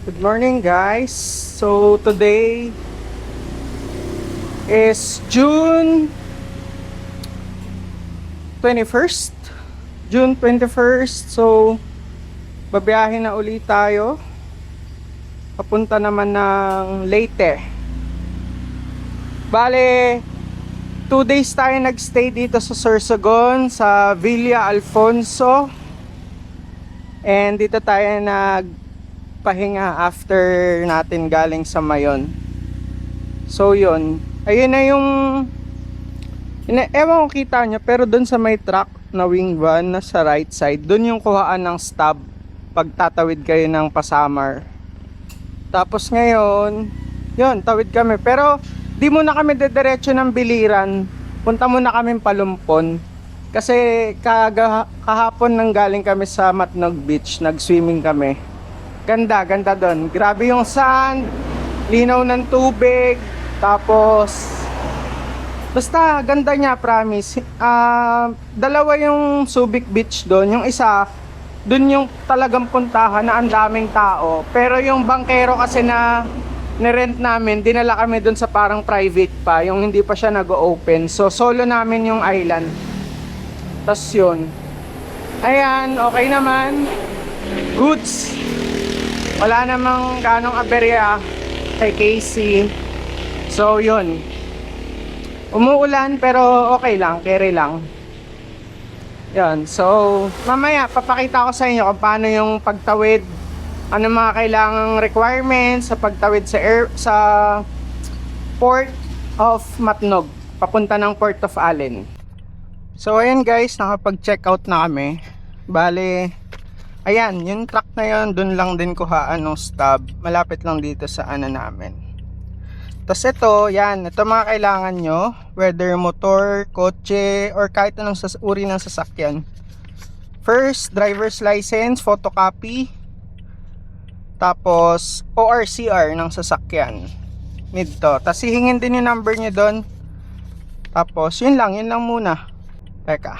Good morning, guys. So today is June 21st. June 21st. So babiyahin na ulit tayo. Papunta naman ng Leyte. Bale, 2 days tayo nagstay dito sa Sorsogon sa Villa Alfonso. And dito tayo nagpahinga after natin galing sa Mayon. So yun, ayun na yung ewan ko kita nyo, pero dun sa may truck na wing van na sa right side, dun yung kuhaan ng stop pag tatawid kayo ng Pasamar. Tapos ngayon, yun, tawid kami, pero di muna kami dediretso ng Biliran, punta muna kami Palumpon. Kasi kahapon nang galing kami sa Matnog Beach, nag-swimming kami. Ganda dun, grabe yung sand, linaw ng tubig. Tapos basta ganda niya, promise. Dalawa yung Subic Beach doon. Yung isa doon yung talagang puntahan na ang daming tao. Pero yung bangkero kasi na nirent namin, dinala kami doon sa parang private pa, yung hindi pa siya nag-open. So solo namin yung island. Tas yun, ayan, okay naman, goods. Wala namang ganong aberya kay Casey. So yun, umuulan pero okay lang, carry lang. Yan, so mamaya papakita ko sa inyo kung paano yung pagtawid, ano mga kailangang requirements sa pagtawid sa Port of Matnog papunta ng Port of Allen. So ayan guys, nakapag-check out na kami. Bale, ayan, yung truck na yun, dun lang din kuhaan ng stub. Malapit lang dito sa ano namin. Tapos ito, yan, ito mga kailangan nyo, whether motor, kotse, or kahit anong uri ng sasakyan. First, driver's license, photocopy. Tapos, ORCR ng sasakyan. Need to. Tapos hihingin din yung number nyo doon. Tapos, yun lang muna. Teka,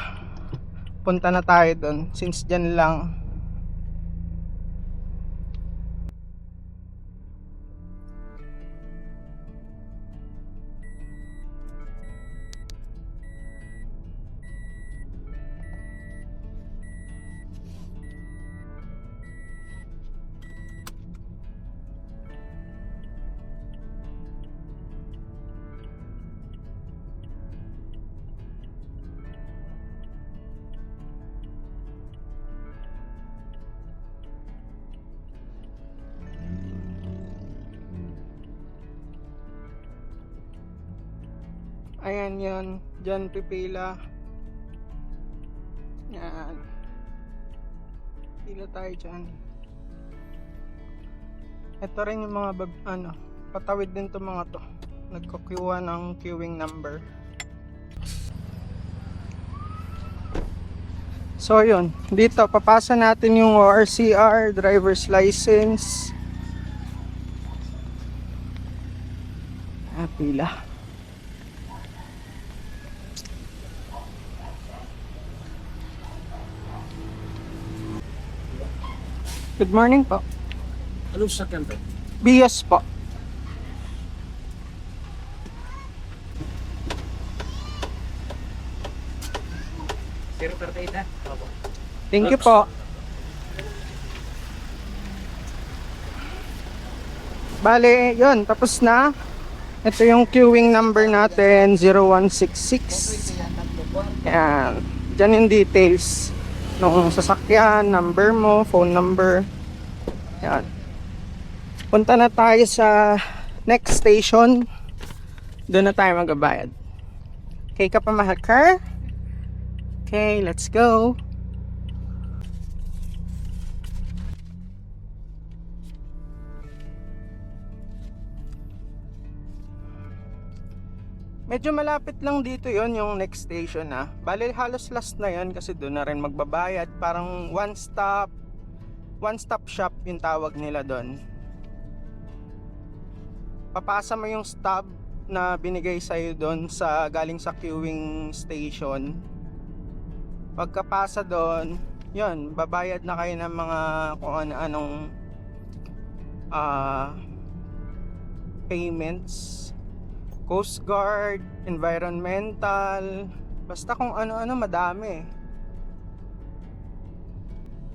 punta na tayo doon, since dyan lang. Ayan yun, dyan pipila. Yan, pila tayo dyan. Ito rin yung mga patawid din to mga to, nagkukuha ng queuing number. So yun, dito papasa natin yung ORCR, driver's license. Pila. Good morning po. Anong sakyan to? BS po. Zero 38 na? Opo. Thank you po. Bale, yun, tapos na. Ito yung queuing number natin, 0166. Yan. Diyan yung details nung sasakyan, number mo, phone number. Yan. Punta na tayo sa next station. Doon na tayo magbabayad. Okay ka pa, mahal car? Okay, let's go. Medyo malapit lang dito yon yung next station na. Bale halos last na yon kasi doon na rin magbabayad. Parang one stop shop yung tawag nila doon. Papasa mo yung stub na binigay sa'yo doon sa galing sa queuing station. Pagkapasa doon, yun, babayad na kayo ng mga kung anong payments, Coast Guard, environmental, basta kung ano-ano, madami.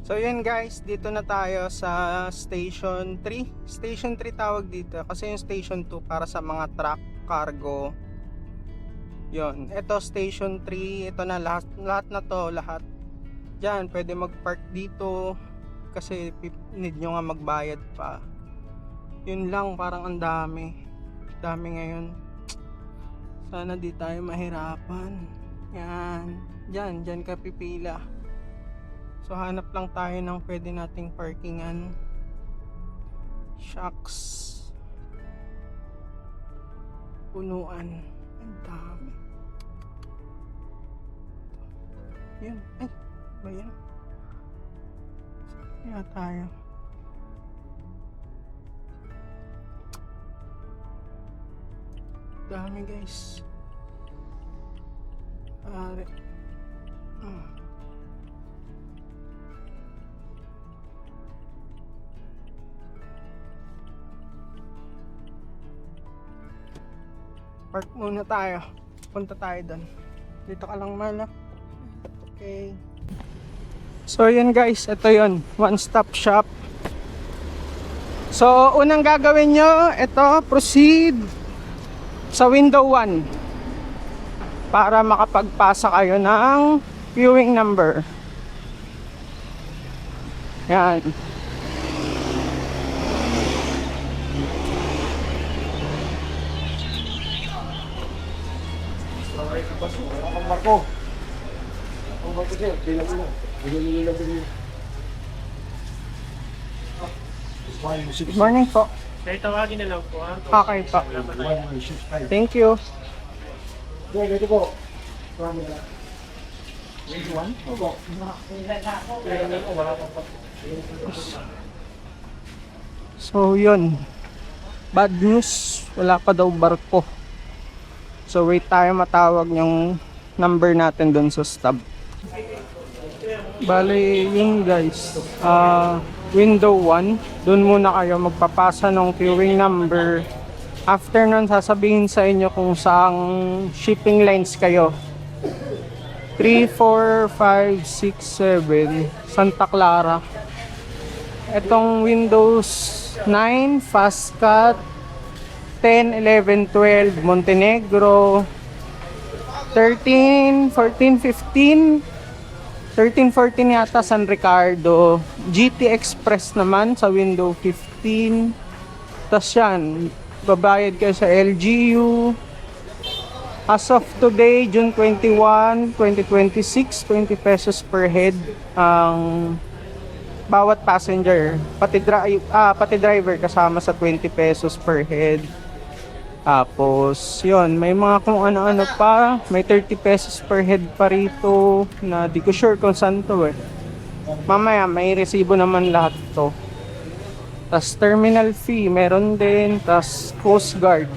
So yun guys, dito na tayo sa Station 3. Station 3 tawag dito kasi yung Station 2 para sa mga truck, cargo. Yun, ito Station 3, ito na lahat na to, lahat. Diyan, pwede mag-park dito kasi need nyo nga magbayad pa. Yun lang, parang ang dami. Dami ngayon. Sana di tayo mahirapan. Yan, dyan ka pipila. So hanap lang tayo ng pwede nating parkingan. Shucks. Punuan. Ang dami. Yan. Ay, ba yan? Kaya tayo. Dami guys. Pare. Park muna tayo. Punta tayo doon. Dito ka lang mala. Okay. So yun guys, ito yun. One stop shop. So unang gagawin nyo, ito, proceed sa window 1 para makapagpasa kayo ng queuing number. Yan. Marco. Ang Marco sir, bilang mo. Bilang lang din. Good morning po. Kaya tawagin na lang po ha. Okay po. Thank you. Dito po. So yun. Bad news, wala pa daw barko. So wait tayo matawag yung number natin dun sa stop. Bale yun guys, window 1, dun muna kayo magpapasa ng queuing number. After nun sasabihin sa inyo kung saang shipping lines kayo. 3, 4, 5, 6, 7 Santa Clara. Etong Windows 9 Fast Cut, 10, 11, 12 Montenegro, 13, 14, 15, 13, 14 yata San Ricardo, GT Express naman sa window 15. Tas yan, babayad kayo sa LGU. As of today, June 21, 2026, 20 pesos per head ang bawat passenger. Pati driver kasama sa 20 pesos per head. Tapos, yun, may mga kung ano-ano pa. May 30 pesos per head pa rito na di ko sure kung saan to eh. Mamaya, may resibo naman lahat to. Tas terminal fee, meron din. Tas Coast Guard.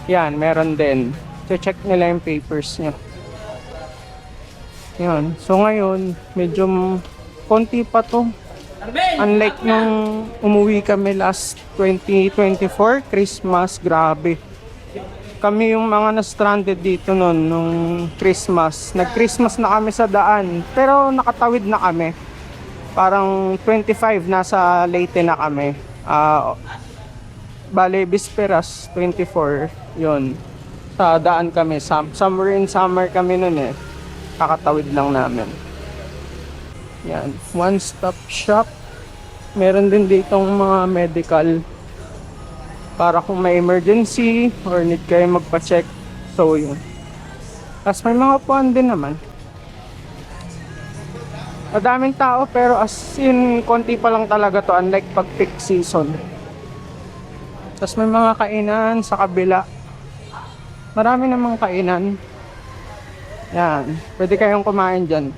Yan, meron din. Check nila yung papers nyo. Yan. So ngayon, medyo konti pa to. Unlike nung umuwi kami last 2024, Christmas, grabe. Kami yung mga na-stranded dito noon nung Christmas. Nag-Christmas na kami sa daan, pero nakatawid na kami. Parang 25 nasa Leyte na kami. Bale, Bisperas, 24, yon. Sa daan kami, somewhere in summer kami noon eh. Kakatawid lang namin. Yan, one stop shop. Meron din ditong mga medical para kung may emergency or need kayo magpa-check. So yun. Tapos may mga puan din naman. Madaming tao pero as in konti pa lang talaga to, unlike pag peak season. Tapos may mga kainan sa kabila. Marami namang kainan. Yan, pwede kayong kumain dyan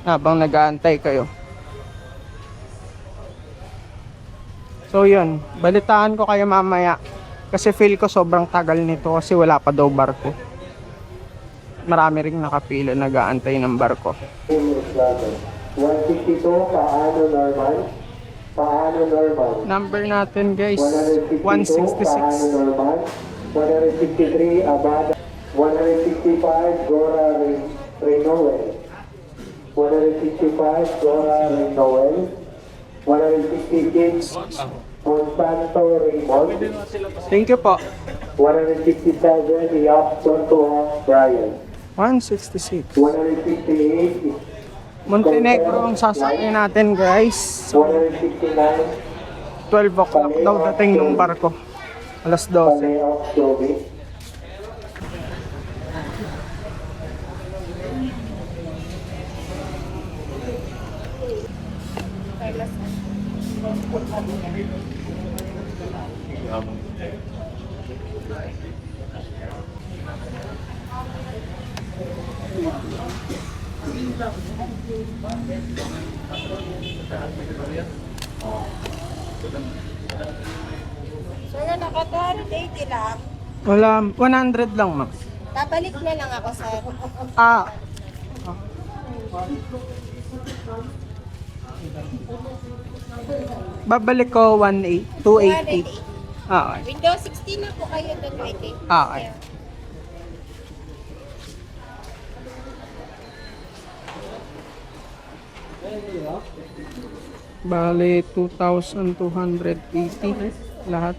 habang nag-aantay kayo. So yun, balitaan ko kayo mamaya kasi feel ko sobrang tagal nito kasi wala pa daw barko. Marami ring nakapila nag-aantay ng barko. 162 paano normal? Paano normal? Number natin guys, 162, 166. Paano normal? 163, Abada. 165, Gora Renoel. 165, Gora Renoel. 166, Monsanto Raymond. Thank you po. 167, Yap Tonto Brian. 166. 168, Montenegro ang sasakyan natin guys. 169, 12 o'clock daw dating ng barko. Alas 12. Paleo Joby. Sir, naka 280 lang. Wala, 100 lang ma'am. Babalik na lang ako, sir. Ah. Babalik ko 18, 280. 280. Ah, okay. Windows 16 na po kayo doon, 280. Ah, okay. Bale, 2,280 lahat.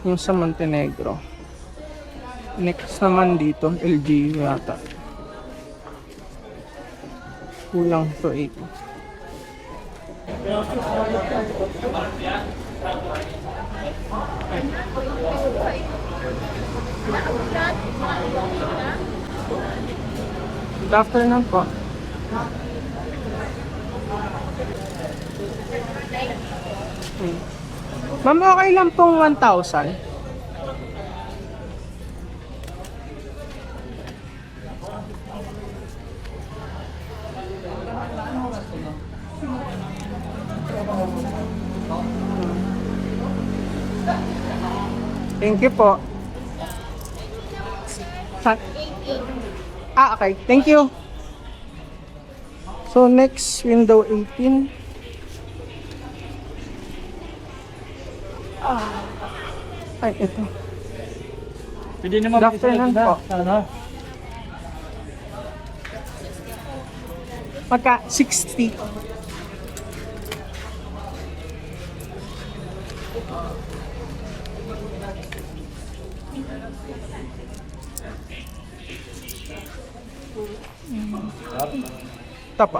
Yung sa Montenegro. Next naman dito, LG yata. Kulang to 80. Good afternoon po. Ma'am, okay lang pong 1,000. Thank you po. Okay. Thank you. So, next, window 18. Ay, ito. Pwede naman Good afternoon po. Ano? Magka 60. Tapa.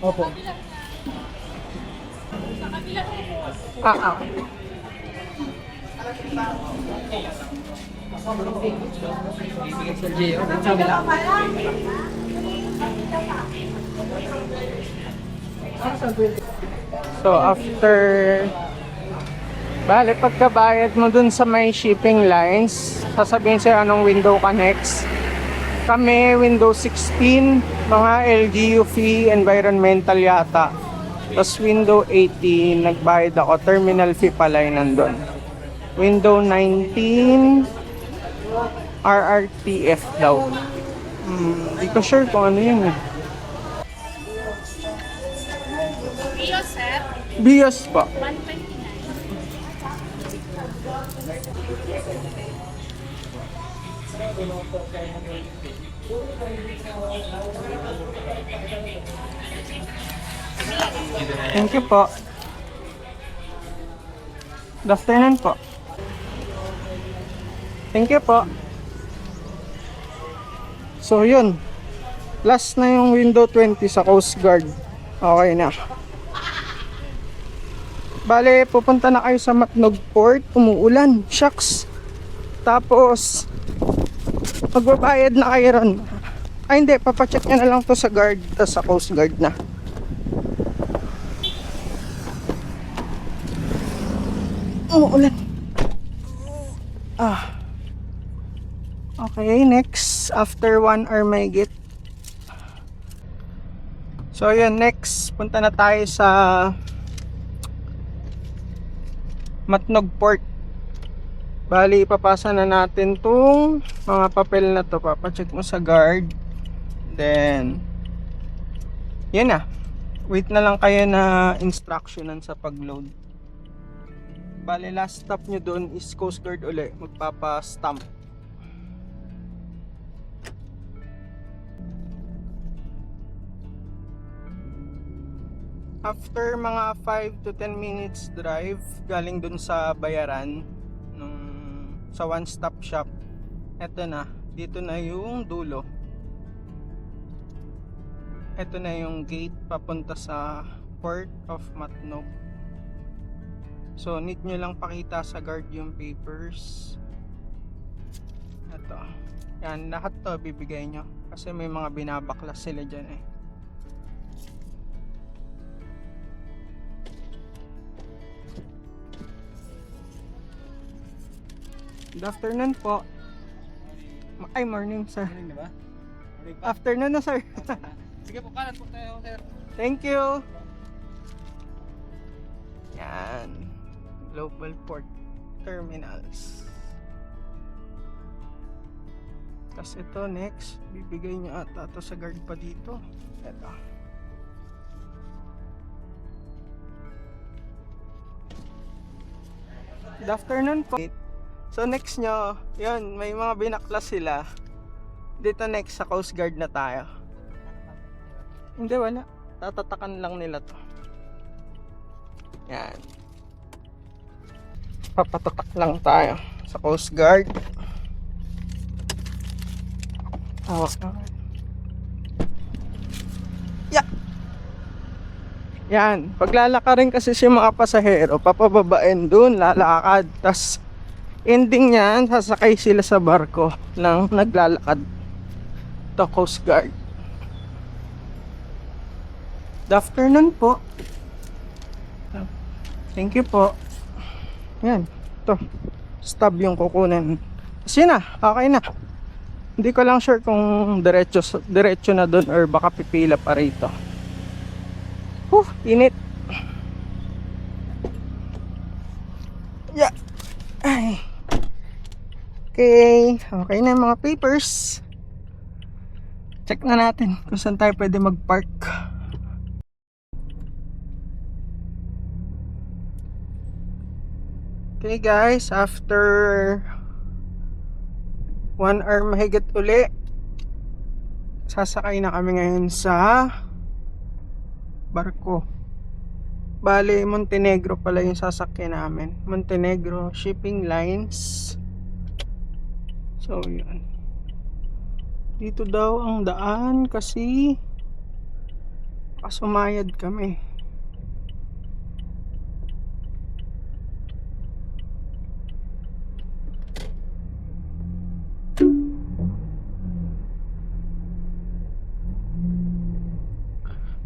Opo. Ah. So after pagkabayad mo dun sa may shipping lines, sasabihin sa'yo anong window ka next. Kami Windows 16, mga LGU fee, environmental yata. Tapos Windows 18, nagbayad ako, terminal fee pala yun nandun. Windows 19, RRTF daw. Hindi ko sure kung ano yun eh. Rio, sir. BIOS pa. 129. Thank you po. Good afternoon po. Thank you po. So yun. Last na yung window 20 sa Coast Guard. Okay na. Bale, pupunta na kayo sa Matnog Port. Umuulan. Shucks. Tapos, magbabayad na kayo ron. Ay hindi, papacheck nyo na lang to sa guard. Sa Coast Guard na. Umuulan. Okay, next. After 1 hour may get. So yun, next. Punta na tayo sa Matnog Port. Bali, ipapasa na natin tong mga papel na to. Papacheck mo sa guard. Then, yun na. Wait na lang kayo na instructionan sa pag-load. Bale, last stop nyo doon is Coast Guard uli. Magpapa-stamp. After mga 5 to 10 minutes drive, galing dun sa bayaran, sa one stop shop, eto na, dito na yung dulo. Eto na yung gate papunta sa Port of Matnog. So need nyo lang pakita sa guard yung papers. Eto, yan, lahat to bibigay nyo kasi may mga binabaklas sila dyan eh. Good afternoon po. Ay, morning sir. Di ba? Afternoon na sir. Sige po, kanan po tayo, sir. Thank you. Yan. Global Port Terminals. Tapos ito next, bibigay nyo ata ito sa guard pa dito. Ito. Good afternoon po. So next nyo, yun, may mga binaklas sila. Dito next sa Coast Guard na tayo. Hindi, wala. Tatatakan lang nila to. Yan. Papatatak lang tayo sa Coast Guard. Hawak na. Yeah. Yan. Paglalaka rin kasi si mga pasahero, papababain dun, lalakad. Tas ending niyan, sasakay sila sa barko ng naglalakad to Coast Guard. Good afternoon po. Thank you po. Yan. Ito. Stub yung kukunin. Kasi na. Okay na. Hindi ko lang sure kung diretso na doon or baka pipila pa rito. Init. Yeah. Ay. Okay. Okay na yung mga papers. Check na natin kung saan tayo pwede mag-park. Okay guys, after 1 hour mahigit uli, sasakay na kami ngayon sa barko. Bale, Montenegro pala yung sasakyan namin. Montenegro Shipping Lines. So yun. Dito daw ang daan kasi kasumayad kami.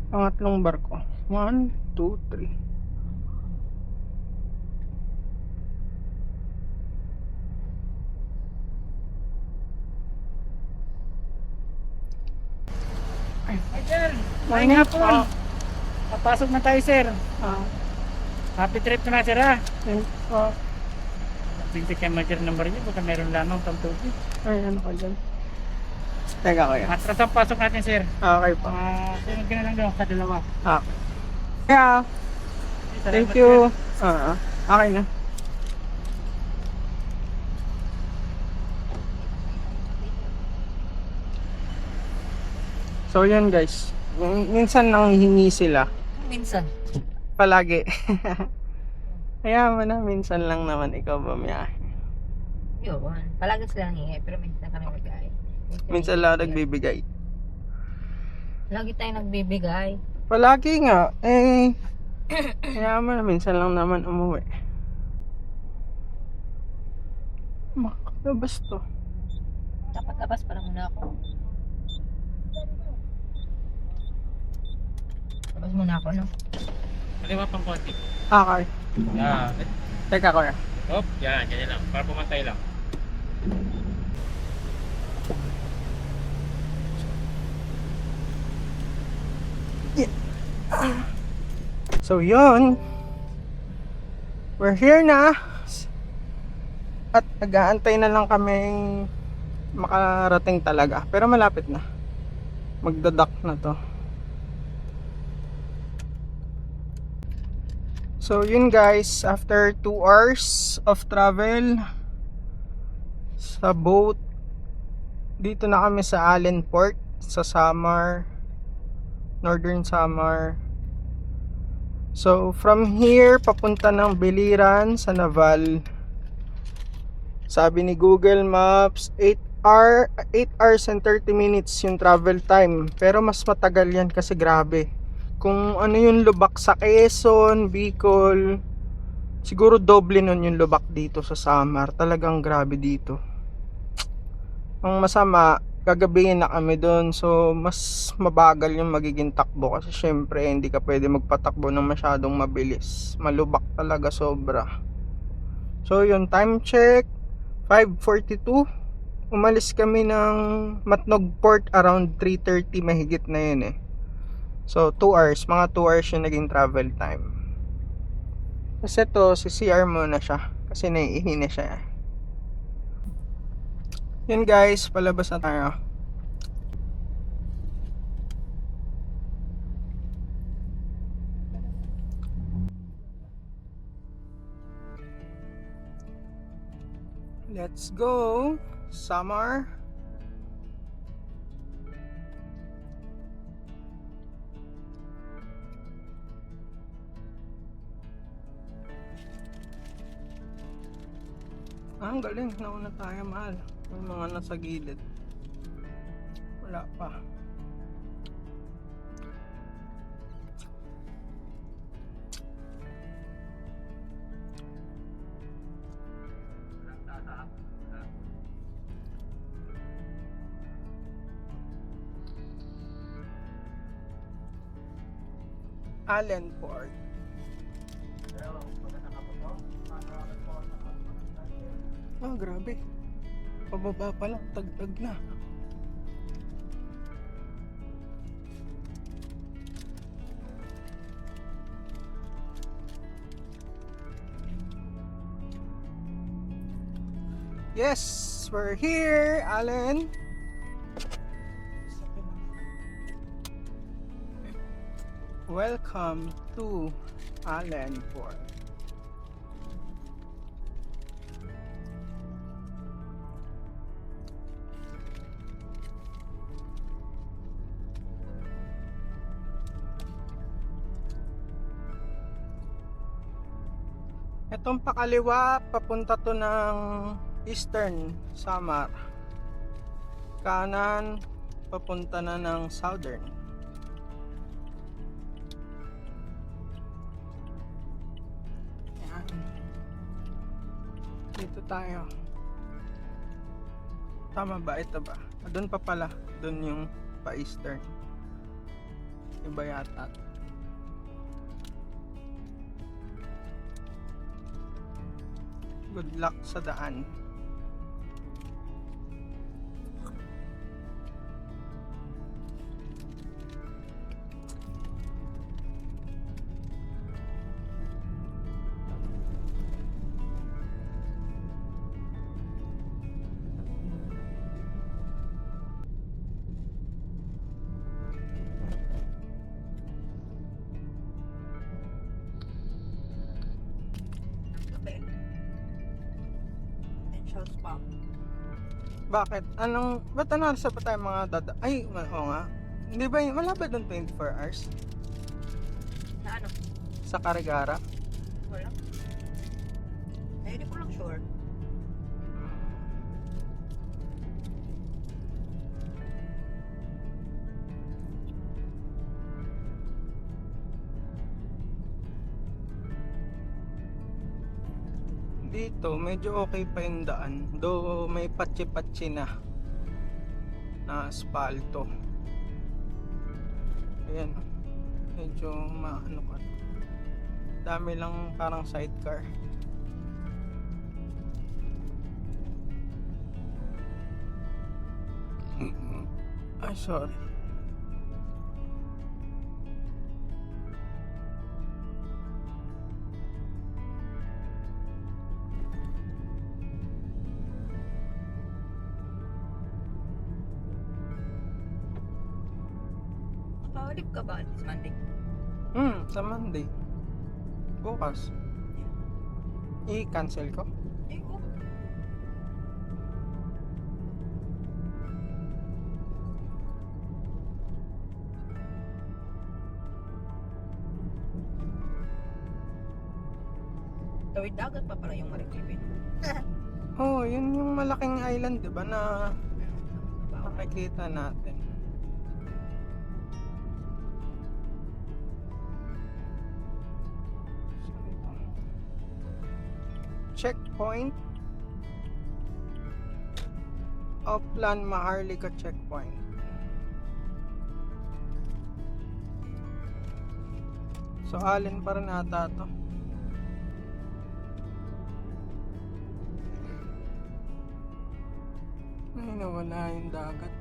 Pangatlong barko. 1, 2, 3. Sir, Morning nga po. po. Papasok na tayo, sir. Happy trip na sir, ha? Tingnan kayo major number niyo, baka meron lamang pang tubig. Ay, ano ka dyan? Teka kuya. Atras ang pasok natin, sir. Okay po. Sunod ka na lang doon sa dalawa. Yeah. Salamat, Thank you. Okay na. So yun guys. Minsan nang hihingi sila. Minsan. Palagi. Kaya mo na, minsan lang naman ikaw bumiyahe. Yun. Palagi sila nangyayari, pero minsan kami nagbibigay. Minsan lang nagbibigay. Lagi tayo nagbibigay. Palagi nga. Kaya mo na, minsan lang naman umuwi. Makalabas to. Dapat labas pa lang muna ako. Labas muna ako, no? Kaliwa pang konti. Okay. Yan. Teka kuya. Hop, yan, ganyan lang. Para pumantay lang. So yun, we're here na at nag-aantay na lang kaming makarating talaga, pero malapit na, magdadak na to. So yun guys, after 2 hours of travel sa boat, dito na kami sa Allen Port sa Samar, Northern Samar. So from here papunta ng Biliran sa Naval. Sabi ni Google Maps 8 hours and 30 minutes yung travel time. Pero mas matagal yan kasi grabe. Kung ano yung lubak sa Quezon, Bicol, siguro doble nun yung lubak dito sa Samar. Talagang grabe dito. Ang masama, gagabihin na kami doon. So mas mabagal yung magiging takbo. Kasi syempre hindi ka pwede magpatakbo ng masyadong mabilis. Malubak talaga sobra. So yun, time check 5:42. Umalis kami ng Matnog Port around 3:30, mahigit na yun eh. So 2 hours, mga 2 hours yung naging travel time. Kasi to, si CR muna siya kasi naiihi na siya. Yun guys, palabas na tayo. Let's go, Samar. Ang galing, nauna tayo mahal. May mga nasa gilid. Wala pa. Allen Port. Ah, grabe. Pababa pa lang, tagtag na. Yes, we're here, Allen. Welcome to Allen Port. Itong pakaliwa, papunta to ng Eastern Samar. Kanan, papunta na ng Southern. Yan. Dito tayo. Tama ba? Ito ba? Doon pa pala. Doon yung pa-Eastern. Iba yata. Good luck sa daan. Bakit? Ba't sa pa tayo mga dada? Ay, oo nga. Hindi ba wala ba doon 24 hours? Na ano? Sa Carigara? Wala. Ay, hindi ko lang sure. Dito, medyo okay pa yung daan. Do may patsi-patsi na asfalto. Ayan. Medyo maano ka. Dami lang parang sidecar. Ay, sorry. Nakawalip ka ba this Monday? Sa Monday. Bukas. I-cancel ko. Eh, oh. Tawid dagat pa pala yung Marikibin. Oh, yun yung malaking island, di ba, na nakikita natin. So, ito. Checkpoint. Upland Maharlika checkpoint. So, alin pa rin ata to. Ay, nawala yung dagat.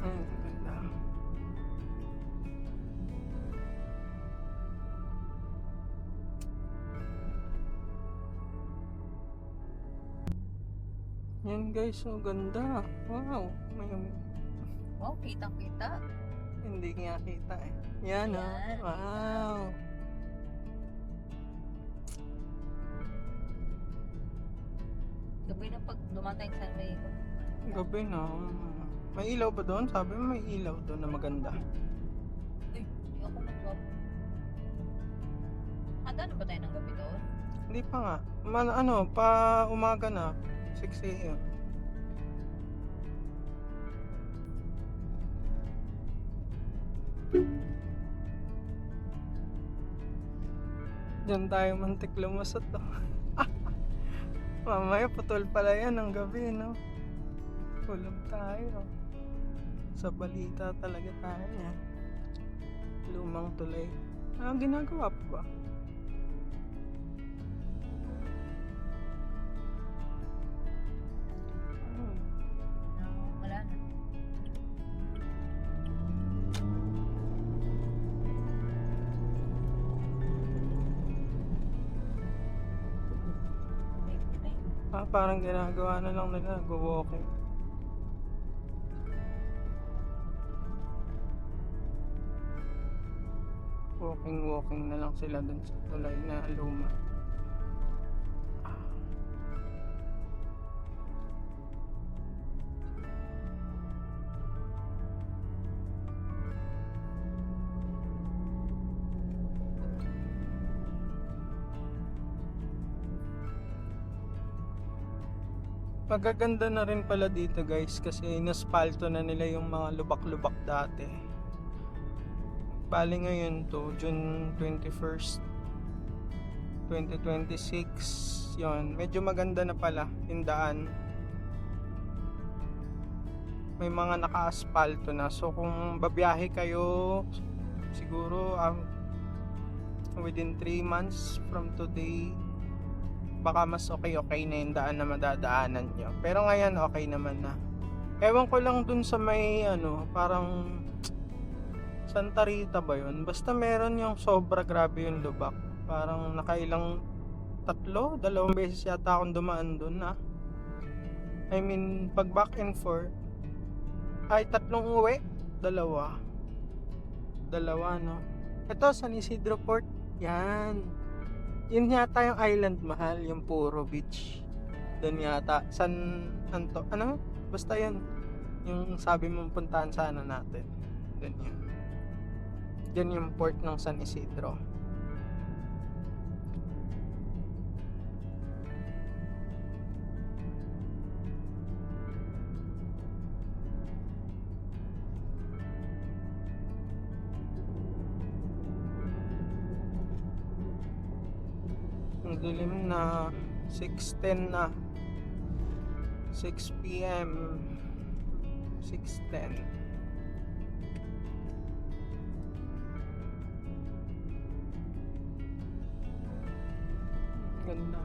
Ay, ang ganda. Yan guys, ang ganda. Wow, may Wow, kitang-kita. hindi nga kita eh. Yan oh. Yan. Wow. Gabi na pag dumatay sa Rico. Gabi na. May ilaw ba doon? Sabi mo may ilaw doon na maganda. Uy, hindi ako nag-swap. Handa na ba tayo ng gabi doon? Hindi pa nga. Pa umaga na. 6 a.m. Diyan tayo mantik lumusot to. Mamaya putol pala yan ng gabi, no? Kulog tayo. Sa balita talaga tayo yan. Lumang tulay. Ginagawa pa ba? No, wala na. Parang ginagawa na lang nila, go-walking. Walking na lang sila dun sa tulay na luma. Pagaganda na rin pala dito guys kasi inaspalto na nila yung mga lubak-lubak dati. Bali ngayon to, June 21st, 2026. Yon, medyo maganda na pala yung daan. May mga naka-aspalto na. So kung babiyahe kayo, siguro within 3 months from today, baka mas okay na yung daan na madadaanan nyo. Pero ngayon okay naman na. Ewan ko lang dun sa may parang Santa Rita ba yun? Basta meron yung sobra grabe yung lubak. Parang nakailang 2 beses yata akong dumaan dun na. I mean, pag back and forth, ay 3 uwi, 2. 2 no. Ito, San Isidro Port. Yan. Yun yata yung island mahal, yung Puro Beach. Doon yata. Ano? Basta yun. Yung sabi mong puntahan sana natin. Doon yun. Yan yung port ng San Isidro. Ang dilim na. 6:10 na. 6 p.m. 6:10. Ganda.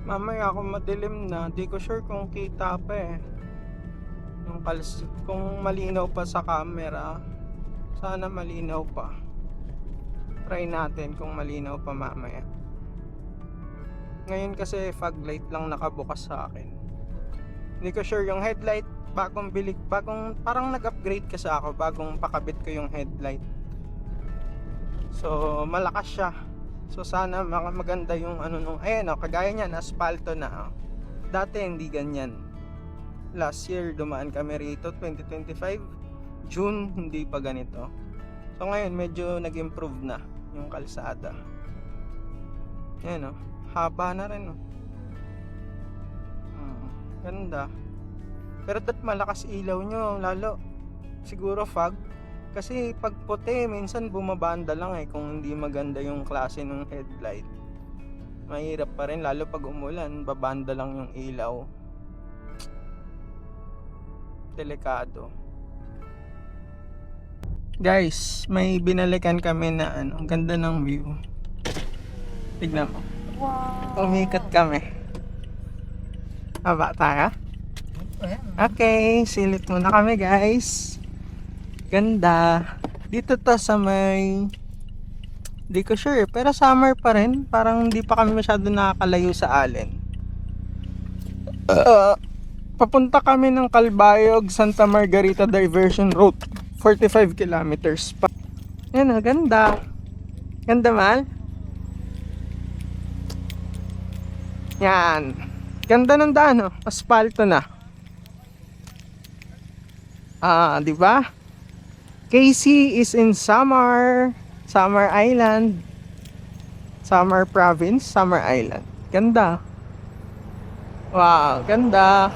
Mamaya kung madilim na, di ko sure kung kita pa eh. Kung malinaw pa sa camera. Sana malinaw pa. Try natin kung malinaw pa mamaya. Ngayon kasi fog light lang nakabukas sa akin. Hindi ko sure yung headlight, bagong parang nag-upgrade kasi ako, bagong pakabit ko yung headlight. So malakas siya. So sana maganda yung ano nung, ayan o, kagaya niyan, aspalto na. Dati hindi ganyan. Last year dumaan kami rito, 2025 June, hindi pa ganito. So ngayon medyo nag-improve na yung kalsada. Ayan o, haba na rin o. Ganda. Pero malakas ilaw nyo, lalo siguro fog. Kasi pag puti, minsan bumabanda lang eh kung hindi maganda yung klase ng headlight. Mahirap pa rin, lalo pag umulan, babanda lang yung ilaw. Delikado. Guys, may binalikan kami na ang ganda ng view. Tignan mo. Wow. Umikat kami. Haba tayo? Okay, silip muna kami guys. Ganda. Dito to sa may, di ko sure, pero summer pa rin. Parang hindi pa kami masyado nakakalayo sa Allen. Papunta kami ng Calbayog, Santa Margarita Diversion Road. 45 kilometers pa. Yan o, ganda. Ganda mal. Yan. Ganda ng daan o. Aspalto na. Di ba? KC is in Samar Island. Samar Province, Samar Island. Ganda. Wow, ganda.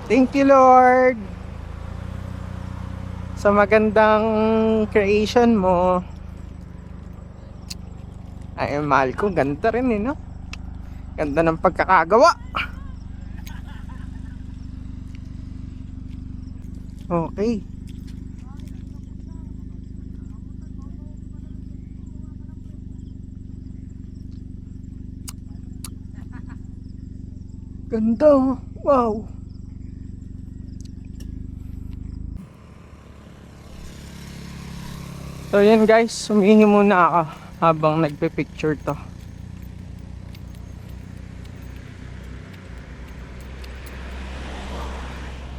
Thank you Lord sa magandang creation mo. Ay, mahal ko. Ganda rin eh, no? Ganda ng pagkakagawa. Okay. Ganda. Wow. So yan guys, humihingi muna ako habang nagpe-picture to.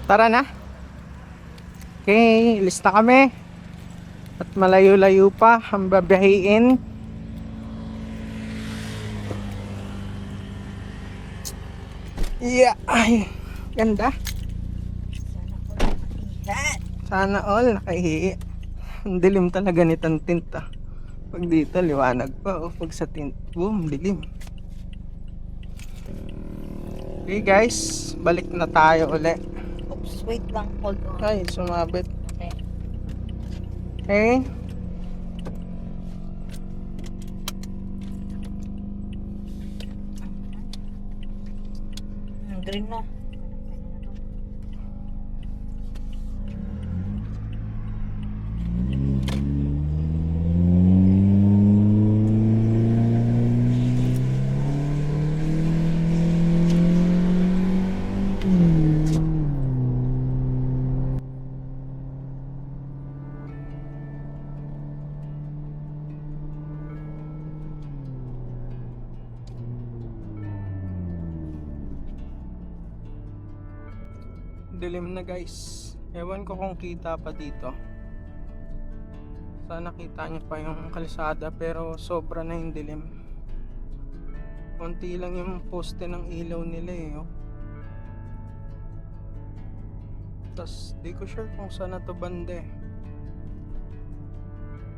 Tara na. Okay, lista kami. At malayo-layo pa ang babiyahin. Yeah, ay, ganda. Sana all nakahihi. Ang dilim talaga nitong tint ah. Pag dito liwanag pa o pag sa tint, boom, dilim. Okay guys, balik na tayo ulit. Oops, wait lang, hold on. Ay, sumabit. Okay. Okay. Green na. Dilim na guys. Ewan ko kung kita pa dito. Sana kita nyo pa yung kalsada, pero sobra na yung dilim. Konti lang yung poste ng ilaw nila eh. Oh. Tas di ko sure kung saan na to bande.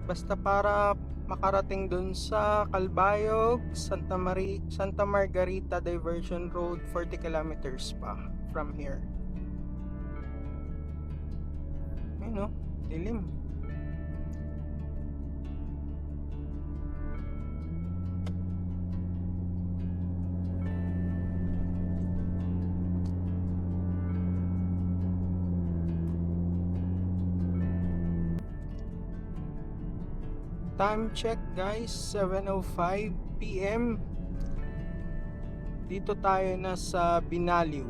Basta para makarating dun sa Calbayog, Santa Margarita Diversion Road, 40 kilometers pa from here. Ayun o, dilim. Time check guys, 7:05 PM. Dito tayo na sa Binaliw.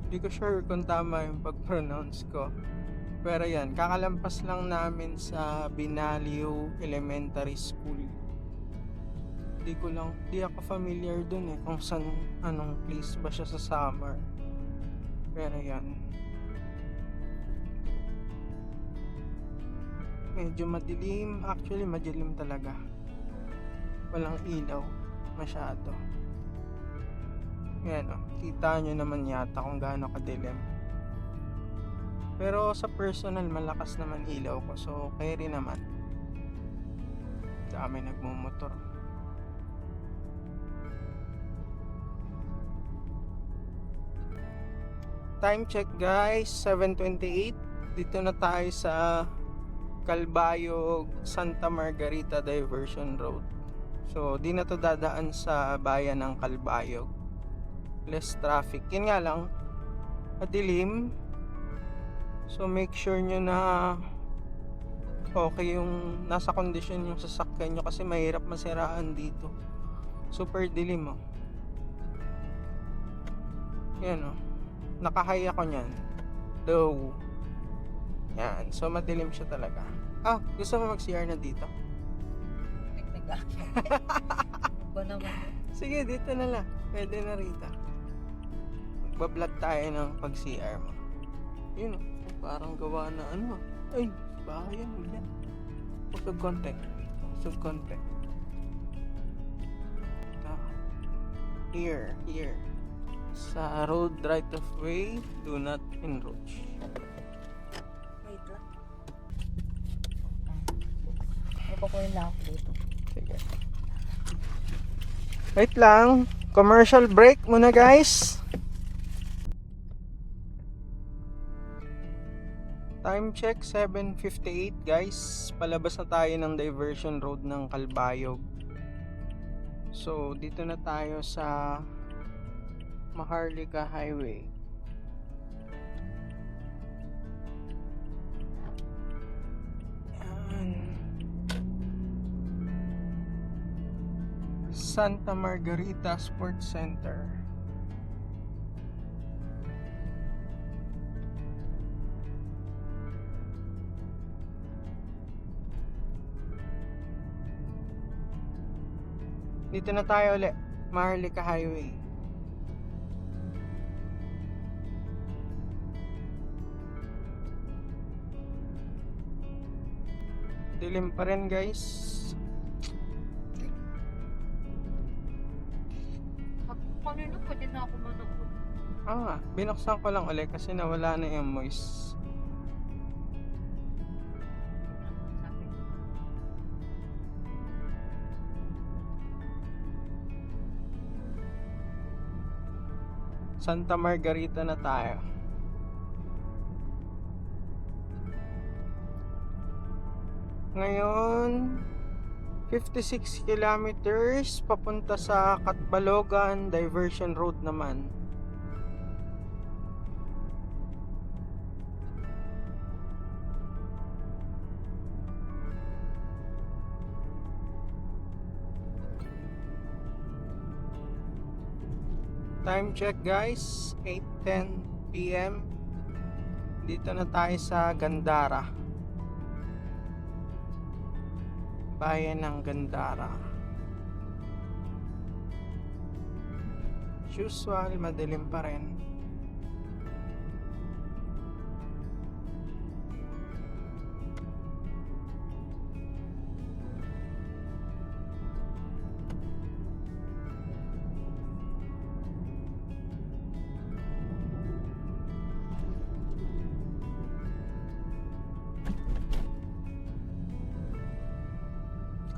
Hindi ko sure kung tama yung pag-pronounce ko. Pero yan, kakalampas lang namin sa Binaliw Elementary School. Di ako familiar dun kung saan, anong place ba siya sa Samar. Pero yan. Medyo madilim. Actually, madilim talaga. Walang ilaw. Masyado. Yan kita nyo naman yata kung gaano kadilim. Pero sa personal, malakas naman ilaw ko. So, okay rin naman. Dami nagmumotor. Time check guys, 7:28. Dito na tayo sa Calbayog, Santa Margarita Diversion Road. So, di na to dadaan sa bayan ng Calbayog. Less traffic. Yun nga lang, madilim. So, make sure nyo na okay yung nasa kondisyon yung sasakyan nyo kasi mahirap masiraan dito. Super dilim Yan Nakahay ako nyan. Though. Yan. So, madilim siya talaga. Gusto mo mag-CR na dito? Ba naman. Sige, dito na lang. Pwede na rito. Magbablog tayo ng pag-CR mo. Yun parang gawa na Ay, bahay yan. Usog konti. Here. Sa road right of way, do not encroach. Wait lang. Ipakunin lang ako dito. Sige. Wait lang. Commercial break muna guys. Time check 7:58 guys. Palabas na tayo ng diversion road ng Calbayog. So dito na tayo sa Maharlika Highway. Yan. Santa Margarita Sports Center. Dito na tayo ulit, Maharlika Highway. Dilim pa rin guys. Kanina pwede na ako manood. Binuksan ko lang ulit kasi nawala na yung moist. Santa Margarita na tayo. Ngayon 56 kilometers papunta sa Catbalogan Diversion Road naman. Time check guys, 8:10 PM. Dito na tayo sa Gandara. Bayan ng Gandara. Usual, madilim pa rin.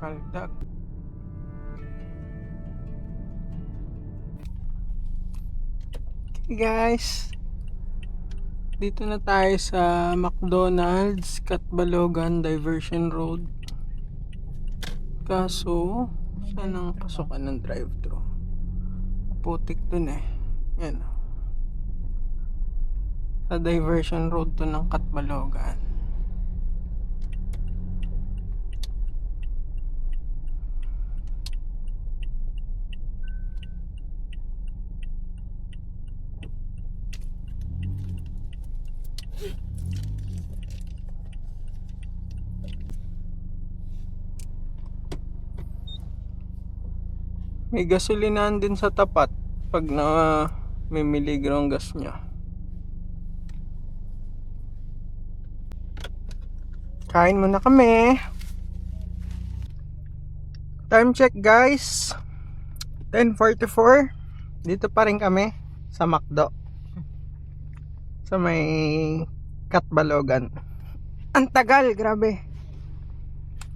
Kaldag. Okay guys, dito na tayo sa McDonald's Catbalogan Diversion Road. Kaso saan ang pasukan ng drive-thru? Putik dun yan sa Diversion Road to ng Catbalogan. May gasolinahan din sa tapat pag na may miligrong gas nyo. Kain muna kami. Time check guys, 10:44. Dito pa rin kami sa McDo, sa may Katbalogan. Ang tagal, grabe.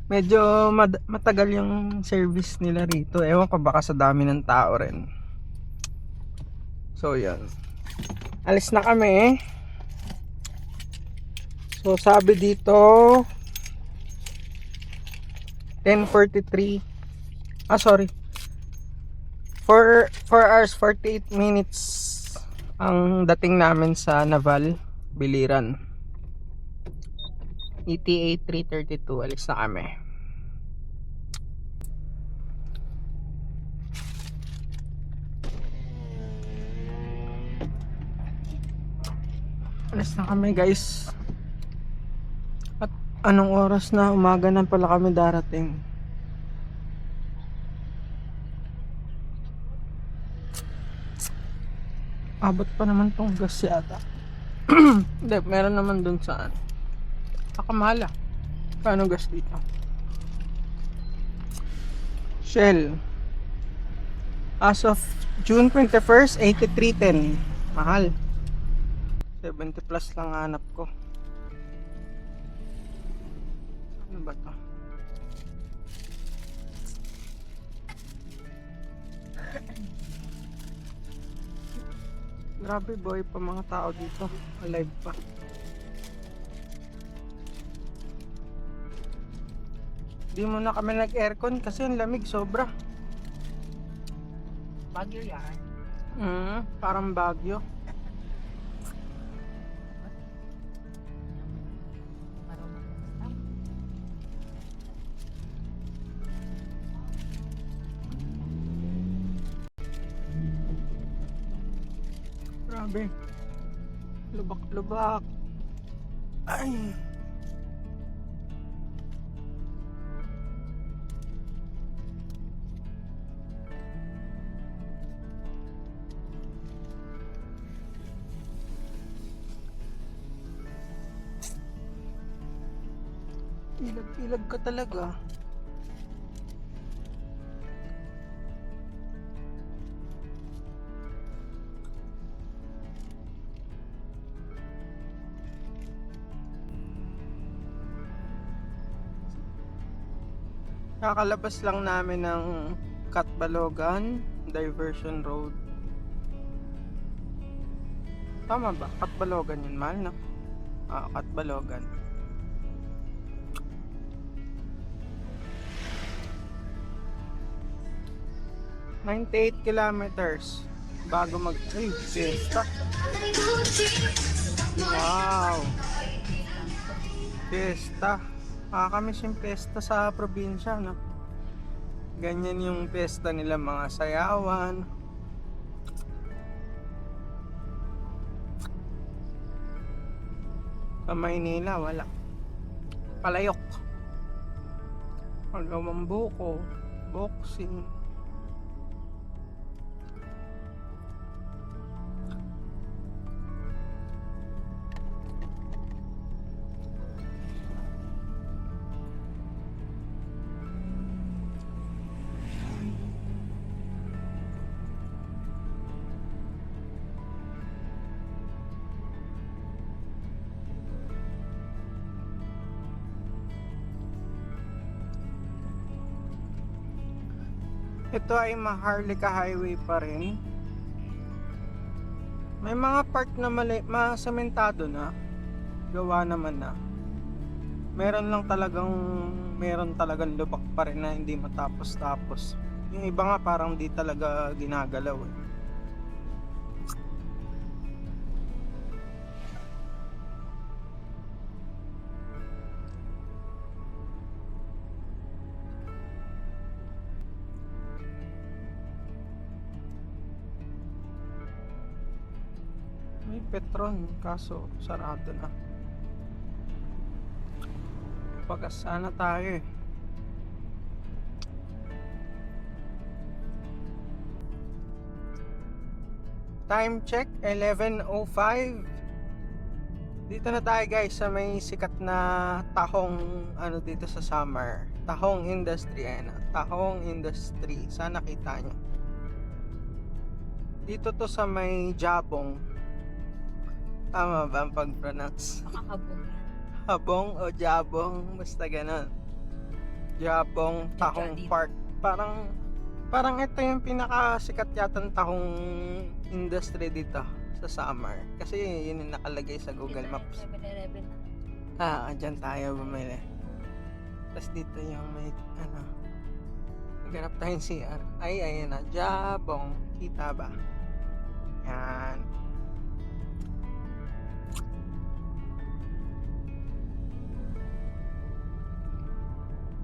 Medyo matagal yung service nila rito. Ewan ko, baka sa dami ng tao rin. So yan, alis na kami. So sabi dito 10:43. Sorry, 4 hours 48 minutes ang dating namin sa Naval, Biliran. ETA 3:32. Alis na kami. Alis na kami guys. At anong oras na? Umaga na pala kami darating. Abot pa naman tong gas yata. Hindi, meron naman dun saan. Pakamala. Paano gas dito? Shell. As of June 21st, 83.10. Mahal. 70 plus lang hanap ko. Ano ba to? Grabe boy, pa mga tao dito. Alive pa. Di mo na kami nag-aircon kasi ang lamig sobra. Bagyo yan. Parang Bagyo. Grabe. Lubak-lubak. Ay. Ilag-ilag ka talaga. Kakalabas lang namin ng Katbalogan Diversion Road. Tama ba? Katbalogan yun, mahal, no? Katbalogan. $98 kilometers bago mag... Ay, fiesta. Wow. Fiesta. Nakakamiss yung pesta sa probinsya, no? Ganyan yung pesta nila, mga sayawan. Sa Maynila, wala. Palayok. Pagawang buko. Boxing. Ito ay Maharlika Highway pa rin. May mga part na masementado na. Gawa naman na. Meron talagang lubak pa rin na hindi matapos-tapos. Yung iba nga parang di talaga ginagalaw eh. May Petron, kaso sarado na. Pagas sana tayo eh. Time check, 11:05. Dito na tayo guys sa may sikat na tahong ano dito sa Samar. Tahong Industry, ayan. Tahong Industry. Sana kita nyo. Dito to sa may Jabong. Tama ba ang pag-pronounce? Makakabong yan. Habong o Jabong, basta ganun. Jabong Tahong dito. Park. Parang ito yung pinakasikat yatang tahong industry dito sa Samar. Kasi yun yung nakalagay sa Google Dito Maps. yung 7-Eleven na. Dyan tayo bumili. Tapos dito yung may ano, naghanap tayong CR. Ay, ayun na, Jabong. Kita ba? Yan.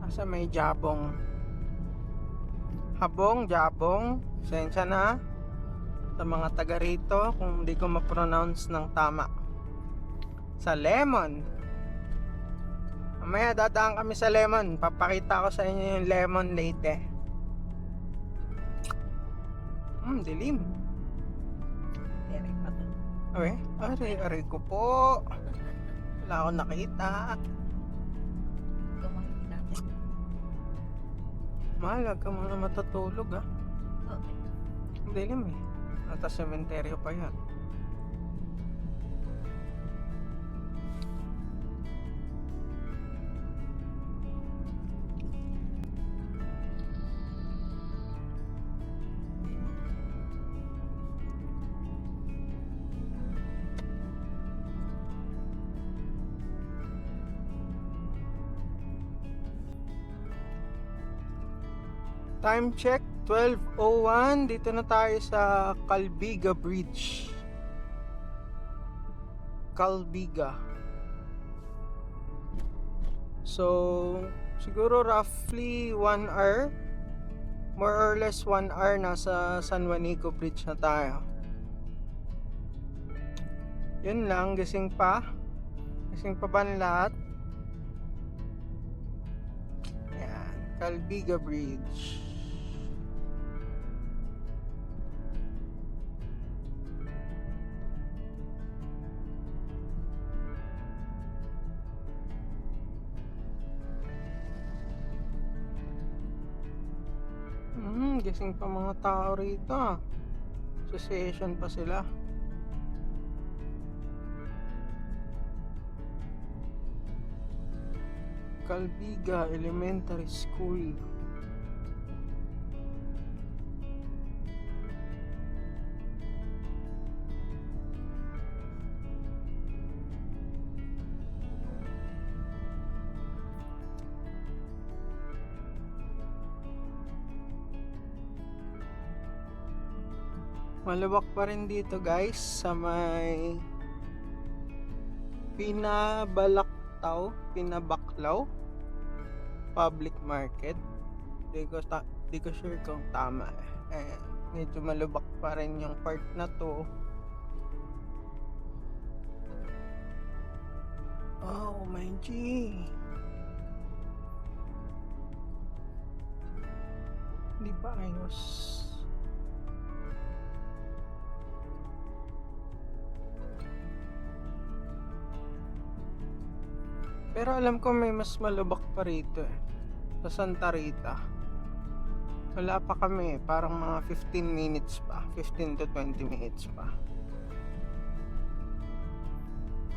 Asa may Jabong? Habong, Jabong. Sensya na sa mga taga rito kung hindi ko ma-pronounce ng tama. Sa Lemon. Mamaya dadaan kami sa Lemon. Papakita ko sa inyo yung Lemon Leyte. Dilim. Pero pa to. Aray ko po. Wala akong nakita. Gumamit natin. Mahal, ka muna matutulog ah. Okay. Dilim eh. At sa sementeryo pa yan. Time check, 12:01. Dito na tayo sa Calbiga Bridge. Calbiga. So, siguro roughly 1 hour. More or less 1 hour nasa San Juanico Bridge na tayo. Yun lang, gising pa. Gising pa ba ang lahat? Yan, Calbiga Bridge. Gising pa mga tao rito. Sa session pa sila. Calbiga Elementary School. Malawak pa rin dito guys sa may Pinabaklaw Public Market. Di ko sure kung tama eh. Medyo malubak pa rin yung part na to. Oh my G. Hindi pa ayos. Pero alam ko may mas malubak pa rito eh. Sa Santa Rita. Wala pa kami, parang mga 15 minutes pa. 15 to 20 minutes pa.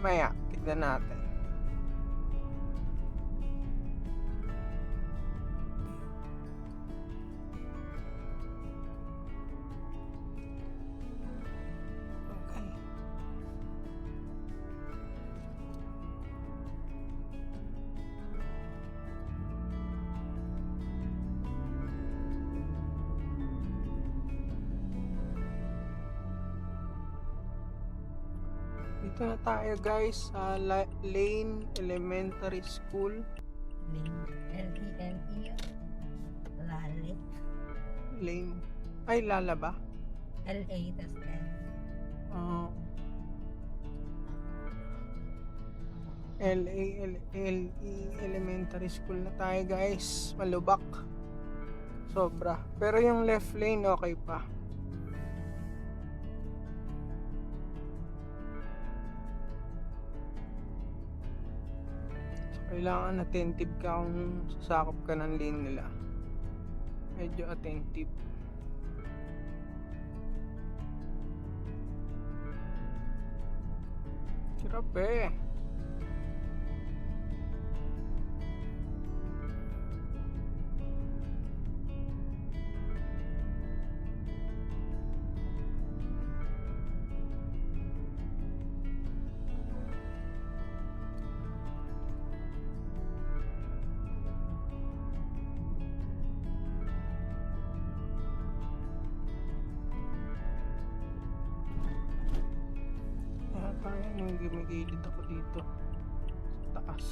Maya, tignan natin. Okay. Dito na tayo guys sa Lane Elementary School. L-E-N-E. Lale. Lane. Ay, Lala ba? L-A tas N. L-A-L-E Elementary School na tayo guys. Malubak. Sobra. Pero yung left lane okay pa. Kailangan attentive ka kung sasakop ka ng lane nila. Medyo attentive. Grabe. Parang yung gumigilid ako dito sa taas.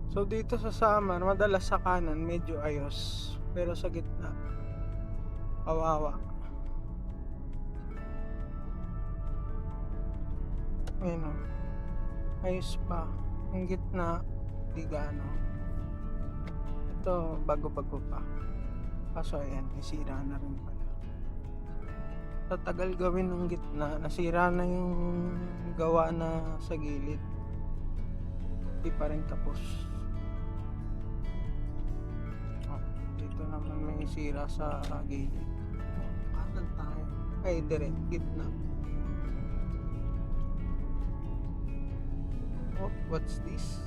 So dito sa Samar, madalas sa kanan medyo ayos, pero sa gitna kawawa. Ayun o, ayos pa. Yung gitna di gaano. Ito bago-bago pa, kaso ayan, nasira na rin pala. Sa tagal gawin ng gitna, nasira na yung gawa na sa gilid, di pa rin tapos. Dito naman may sira sa gilid. Kanan tayo, ay direct gitna. Oh, what's this?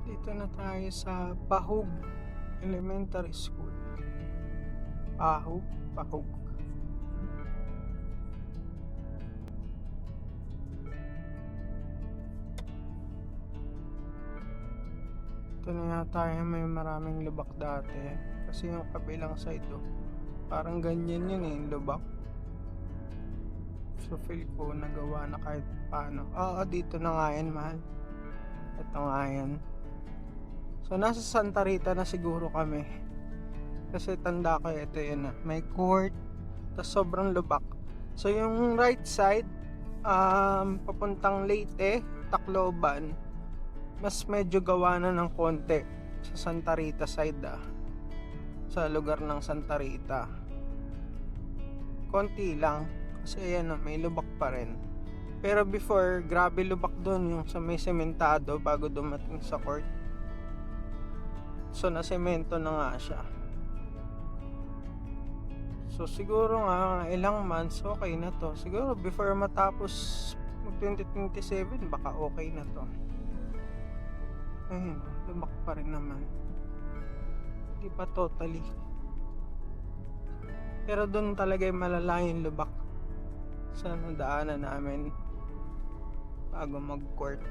Dito na tayo sa Pahug Elementary School. Pahug. Ito na yata yung may maraming lubak dati. Kasi yung kabilang side parang ganyan yun yung lubak. So feel ko nagawa na kahit paano. Oo, dito na nga yan, mahal. Ito nga yan. So nasa Santa Rita na siguro kami. Kasi tanda ko ito yun na. May court. Tapos sobrang lubak. So yung right side, papuntang Leyte, Tacloban, mas medyo gawa na ng konti sa Santa Rita side sa lugar ng Santa Rita. Konti lang. Kasi ayan may lubak pa rin. Pero before, grabe lubak doon yung sa may sementado bago dumating sa court. So nasemento na nga siya. So siguro nga ilang months okay na to. Siguro before matapos mag 2027 baka okay na to. Ayun, lumak pa rin naman. Hindi pa totally. Pero doon talaga yung malala yung lubak sa nadaanan namin bago mag-court.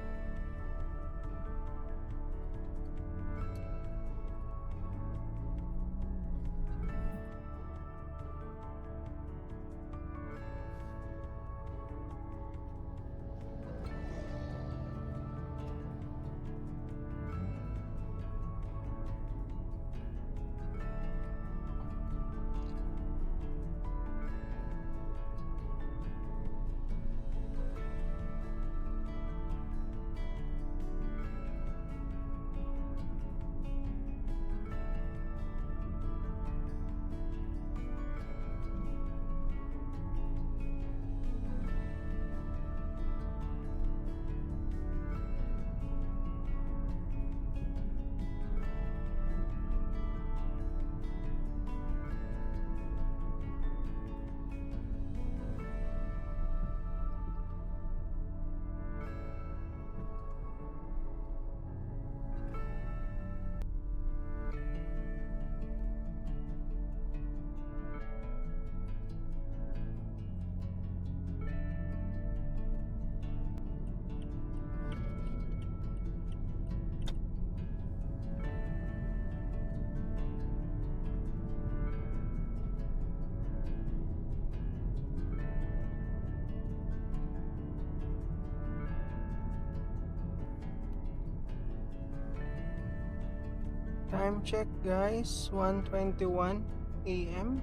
Time check guys, 1:21 AM,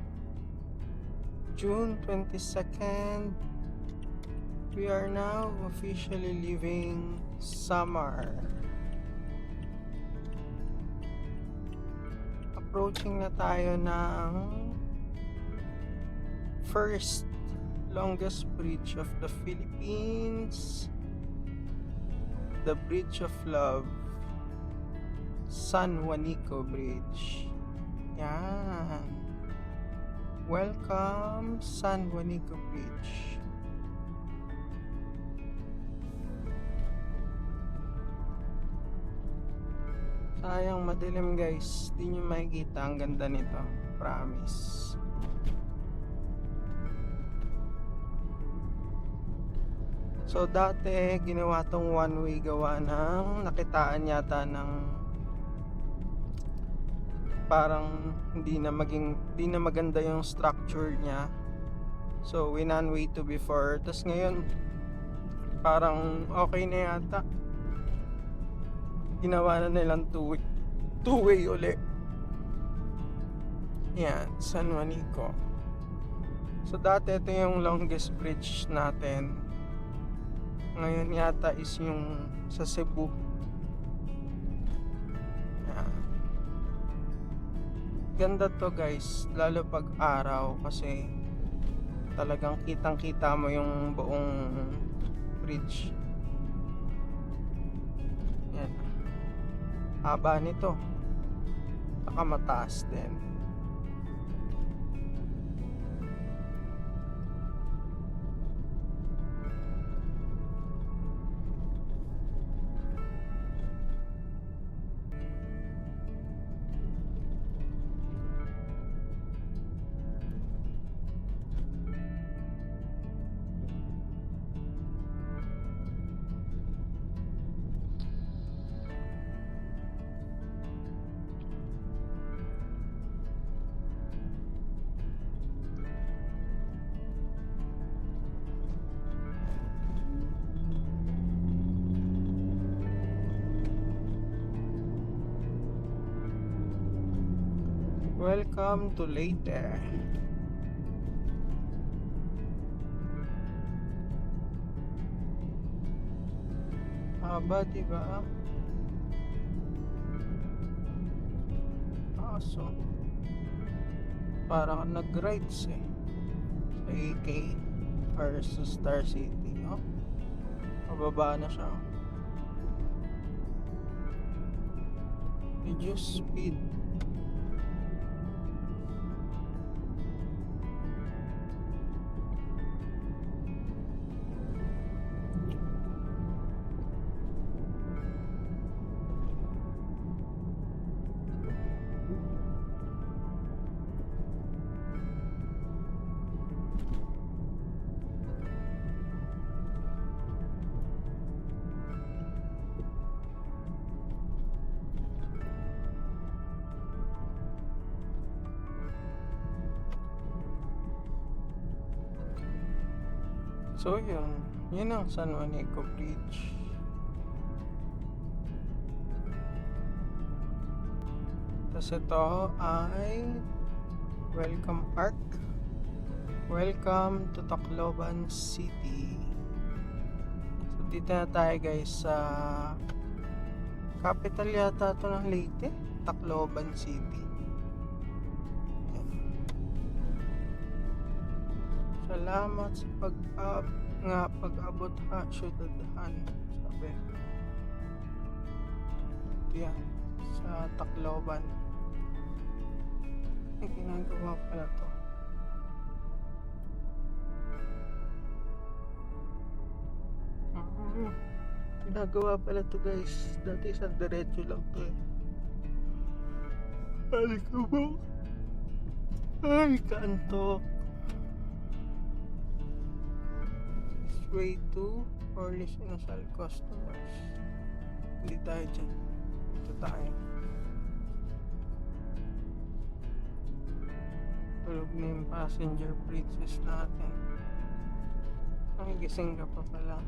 June 22nd. We are now officially leaving Samar. Approaching na tayo ng first longest bridge of the Philippines, the Bridge of Love, San Juanico Bridge. Yan. Welcome, San Juanico Bridge. Sayang madilim guys, di nyo makikita ang ganda nito, promise. So dati ginawa tong one way gawa ng nakitaan yata ng parang hindi na maganda yung structure niya. So one way to before, tas ngayon parang okay na yata. Ginawa na nilang two-way uli. Yan, San Juanico. So dati ito yung longest bridge natin. Ngayon yata is yung sa Cebu. Yan. Ganda to guys, lalo pag araw kasi talagang kitang-kita mo yung buong bridge. Yan. Haba nito. Saka mataas din. Welcome to Leyte. Haba, diba? Aso. Parang nag-rides eh. Sa AK or sa Star City. Oh. Pababa na siya. Reduce speed. So yun ang San Juanico Bridge. Tapos ito ay Welcome Park. Welcome to Tacloban City. So dito na tayo guys sa capital yata ito ng Leyte, Tacloban City. Salamat sa pag-abot ha, syudadahan. Sabi. Yan, sa Tacloban. Ay, ginagawa pala to. Ginagawa pala to guys. Dati sa diretso lang to eh. Ay, kabang. Ay, kaantok. Way to Orlis Inasal customers. Hindi tayo dyan. Ito tayo. Tulog na yung passenger princess natin. Ay, gising ka pa pala.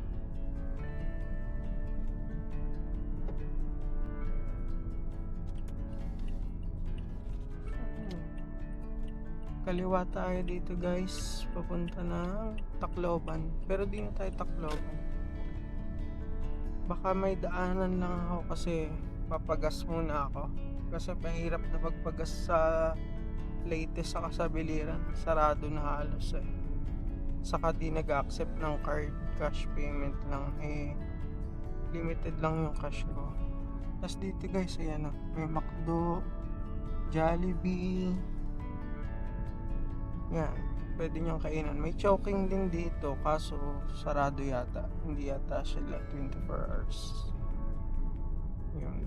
Kaliwa tayo dito guys, papunta ng Tacloban. Pero di na tayo Tacloban. Baka may daanan lang ako kasi papagas muna ako. Kasi mahirap na magpagas sa Leyte saka sa Biliran. Sarado na halos eh. Saka di nag-accept ng card, cash payment lang eh. Limited lang yung cash ko. Tapos dito guys, ayan o, may McDo, Jollibee. Yan, pwede niyang kainan. May Chowking din dito, kaso sarado yata. Hindi yata sila 24 hours. Yun.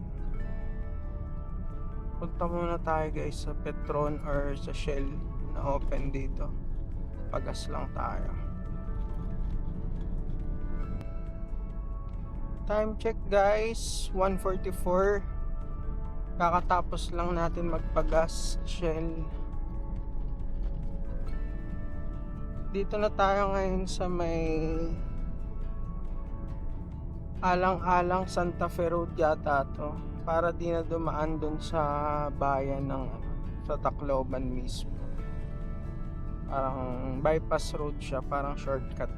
Punta muna tayo guys sa Petron or sa Shell na open dito. Pagas lang tayo. Time check guys, 1:44. Kakatapos lang natin magpagas sa Shell. Dito na tayo ngayon sa may Alang-alang Santa Fe Road yata to, para di na dumaan dun sa bayan ng sa Tacloban mismo. Parang bypass road siya, parang shortcut.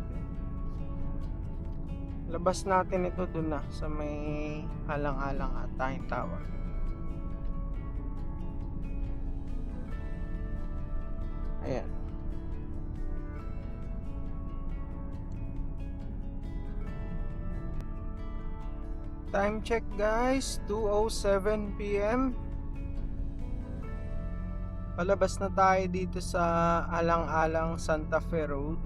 Labas natin ito dun na sa may Alang-alang ata yung tawag. Ayan. Time check guys, 2:07 PM. Palabas na tayo dito sa Alang-alang Santa Fe Road.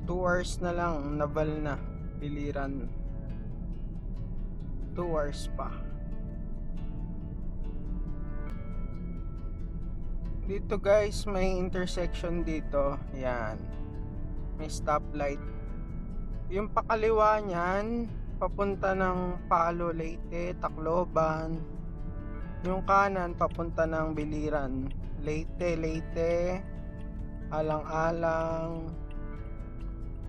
Two hours na lang, Naval na, Biliran. 2 hours pa. Dito guys, may intersection dito. Yan. May stoplight. Yung pakaliwa niyan, papunta ng Palo, Leyte, Tacloban. Yung kanan, papunta ng Biliran. Leyte, Alang-alang,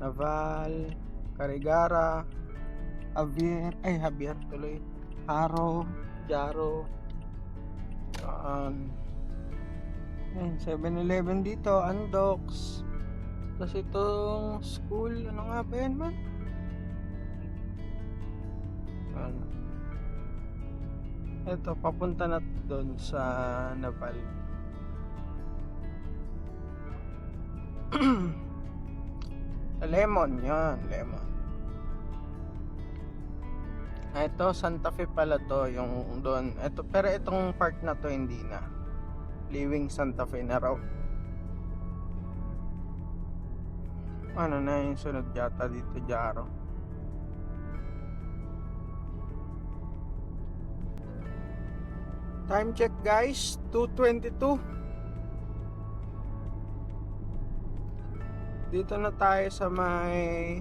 Naval, Carigara, Javier tuloy, Haro, Jaro. 7-Eleven dito, Andox. Tapos itong school, ano nga ba yan man? Ano? Ito, papunta na doon sa Naval. Lemon, yan, Lemon. Ito, Santa Fe pala to, yung doon. Ito, pero itong part na to hindi na. Living Santa Fe na raw. Ano na yung sunod yata dito, Jaro. Time check guys, 2:22. Dito na tayo sa may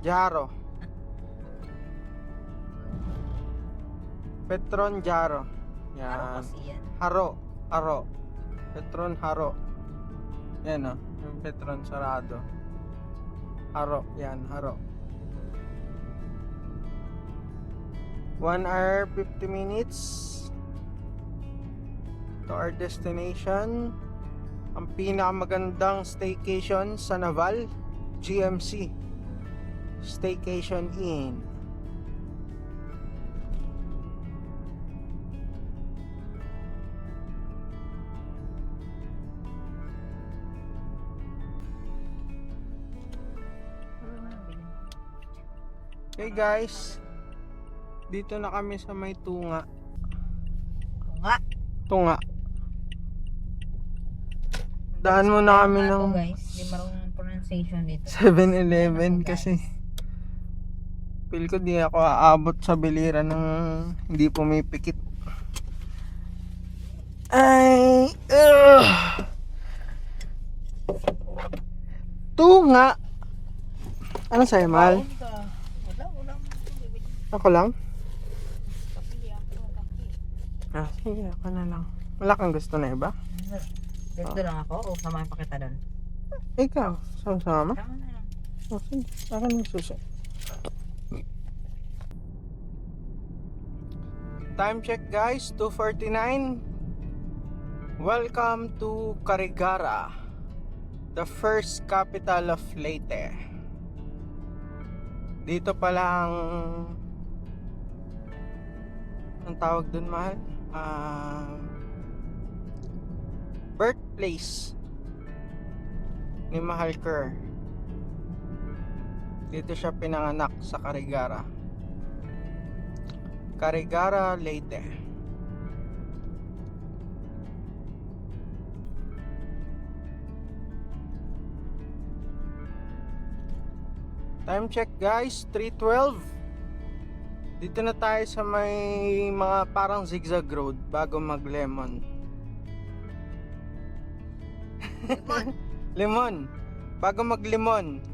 Jaro. Petron Jaro. Ano Yan. kasi yan? Haro. Petron Haro. Yan o, yung Petron sarado. Haro, yan, Haro. 1 hour 50 minutes to our destination. Ang pinakamagandang staycation sa Naval, GMC Staycation Inn. Okay guys, dito na kami sa may Tunga. Tunga. Daan muna kami ng Guys, hindi marunong ng pronunciation dito. 7-Eleven kasi feel ko di ako aabot sa Biliran ng hindi pumipikit. Ay, Tunga. Ano sa'yo, Mal? Wala. Ako lang? Sige, ako na lang. Wala kang gusto na iba? Dito lang ako o samahan pa kita doon? Ikaw, sama-sama? Tama na lang. Sige, akin yung susi. Time check guys, 2:49. Welcome to Carigara, the first capital of Leyte. Dito pa lang ang tawag dun, mahal? Birthplace ni Mahal Kerr. Dito siya pinanganak sa Carigara. Carigara, Leyte. Time check guys, 3:12. Dito na tayo sa may mga parang zigzag road bago mag-lemon. Lemon. Bago mag-lemon.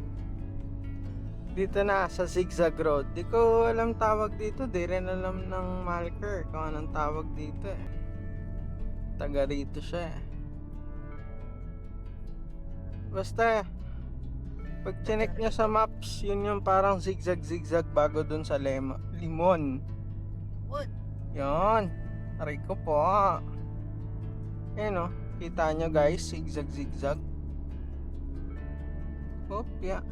Dito na sa zigzag road. Di ko alam tawag dito. Di rin alam ng Malker kung anong tawag dito eh. Taga rito siya eh. Basta pag chinek niya sa maps, yun yung parang zigzag bago dun sa limon. Wood. Yun. Aray ko po. Ayan o. Kita nyo guys, zigzag. Opya.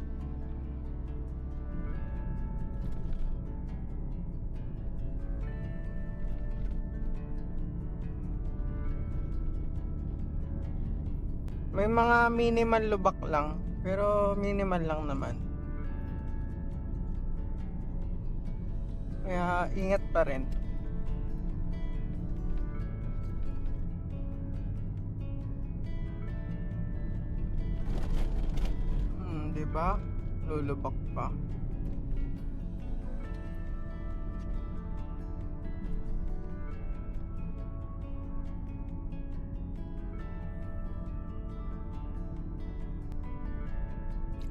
May mga minimal lubak lang, pero minimal lang naman. Kaya ingat pa rin. Diba? Lulubak pa.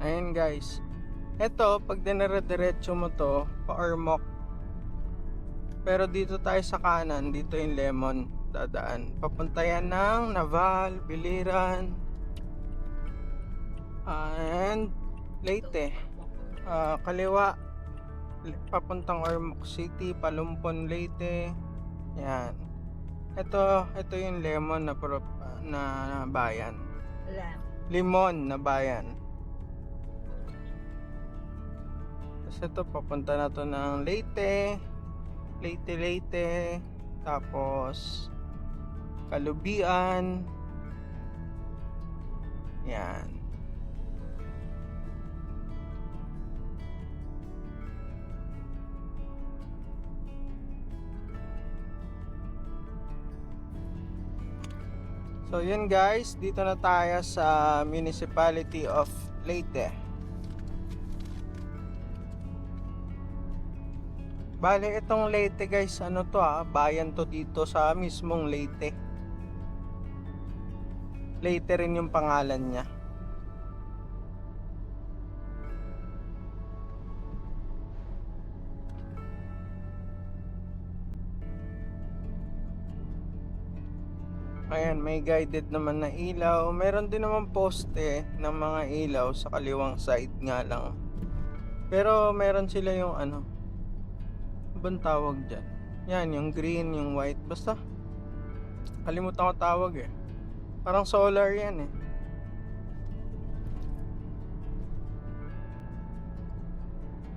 Ayan guys. Ito, pag dinire-diretso mo to, pa-Ormoc. Pero dito tayo sa kanan, dito yung Lemon dadaan. Papunta yan ng Naval, Biliran, and Leyte. Kaliwa, papuntang Ormoc City, Palumpon, Leyte. Yan. Ito yung Lemon na bayan. Limon na bayan. Tapos ito, papunta na to ng Leyte. Tapos Kalubian. Yan. So yun guys, dito na tayo sa Municipality of Leyte. Bale, itong Leyte guys, ano to bayan to dito sa mismong Leyte. Leyte rin yung pangalan niya. Ayan, may guided naman na ilaw. Meron din naman poste ng mga ilaw sa kaliwang side nga lang. Pero meron sila yung ano bang tawag dyan? Yan, yung green, yung white. Basta kalimutan ko tawag eh. Parang solar yan eh.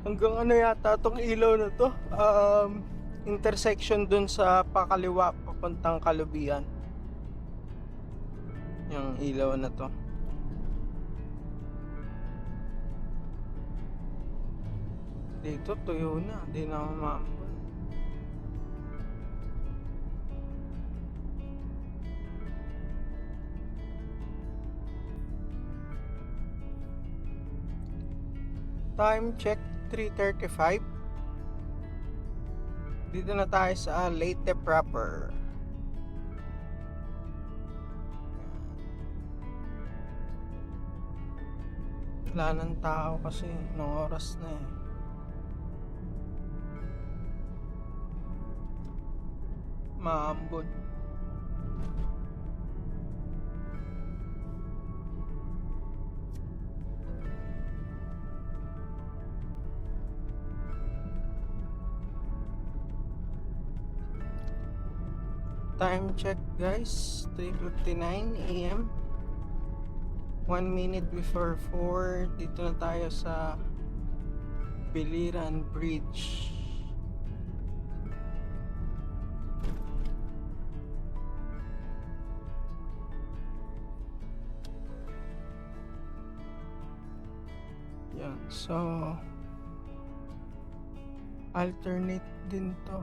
Hanggang ano yata tong ilaw na to? Intersection dun sa pakaliwa papuntang Kalubian. Yung ilaw na to. Dito tuyo na, di na maambon. Time check 3:35. Dito na tayo sa Leyte proper. Wala ng tao kasi nung oras na eh. Maambon. Time check guys, 3:59 AM. 1 minute before 4, dito na tayo sa Biliran Bridge. Yan, so alternate din to.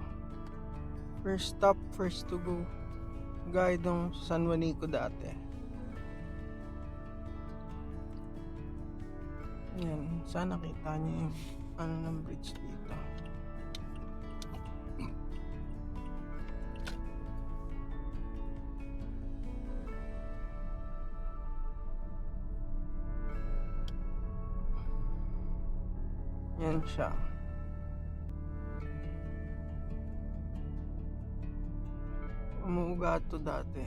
First stop, first to go. Gaya ng San Juanico dati. Yan, sana kita niyo yung ano ng bridge dito. Yan siya. Umuuga to dati.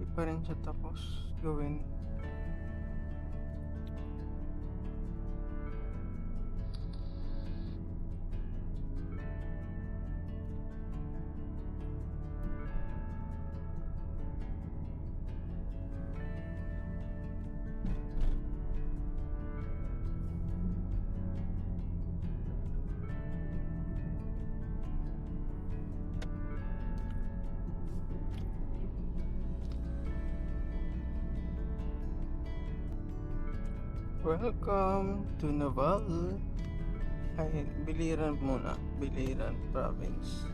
Di pa rin siya tapos gawin. Welcome to Naval. Ay, Biliran muna. Biliran Province.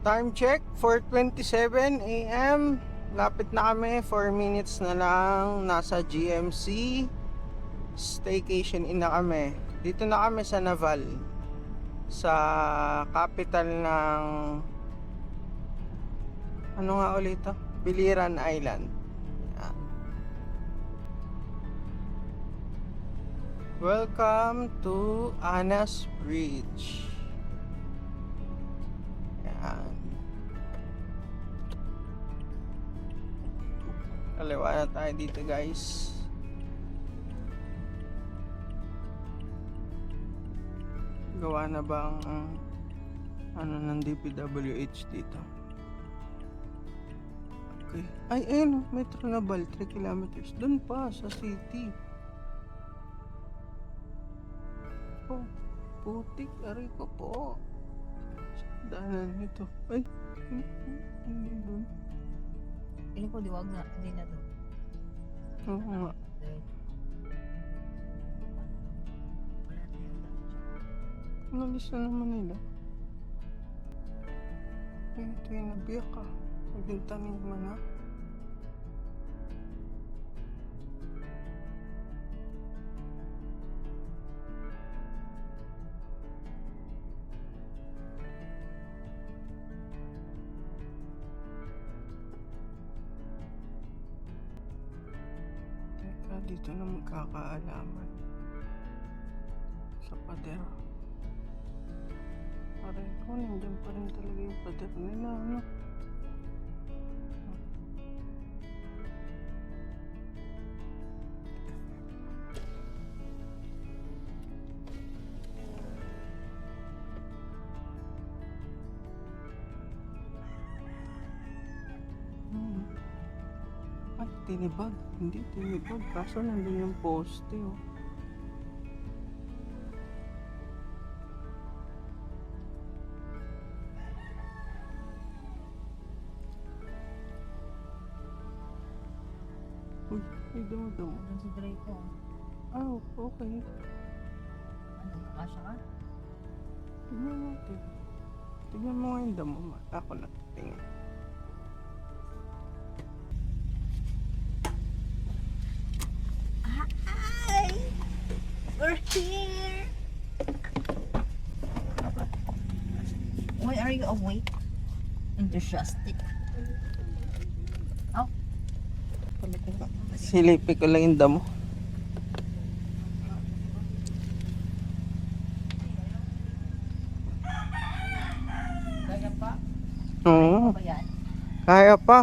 Time check, 4:27 AM. Lapit na kami, 4 minutes na lang. Nasa GMC. Staycation in na kami. Dito na kami sa Naval. Sa capital ng... Ano nga ulit ito? Biliran Island. Yan. Welcome to Anas Bridge. Yan. Kaliwa na tayo dito guys. Gawa na ba ang ano ng DPWH dito? Okay. Ay, ayun, Metro Naval, 3 kilometers. Doon pa, sa city. Oh, putik, aray ko po. Daanan nito. Ay, hindi doon. Piling ko, diwag na. Hindi na to. Oo nga. Wala na yung daan. Nalis na naman nila. Ay, ito yung nabiyak ka. Magbintanin mo na. Teka, dito na magkakaalaman. Sa pader. Aray ko, nandiyan pa rin talaga yung pader nila, ano? Ay, tinibag. Hindi tinibag. Kaso nandun yung poste, oh. Uy, ay damo-damo. Doon si Draco. Ah, okay. Ano, kasya ka? Tignan natin. Tignan mo nga yung damo. Ako na tingin. here. Why are you awake? Enthusiastic. Oh. Silipi ko lang yung damo. Kaya pa? Oo, Ba yan? kaya pa.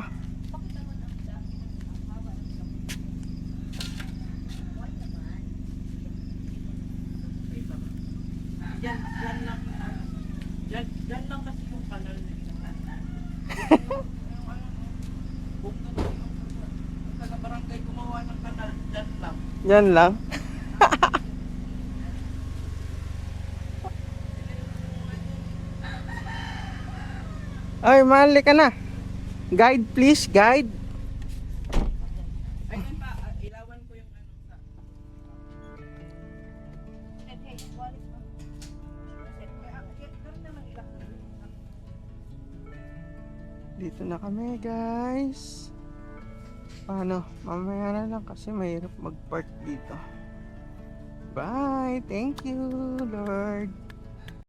Yan lang kasi yung kanal na taga barangay gumawa ng kanal, yan lang. Yan lang. Ay, mali ka na. Guide please, guide. Ayun pa, ilawan ko yung ano sa... Dito na kami, guys. Paano? Mamaya na lang kasi mahirap mag-park dito. Bye. Thank you, Lord.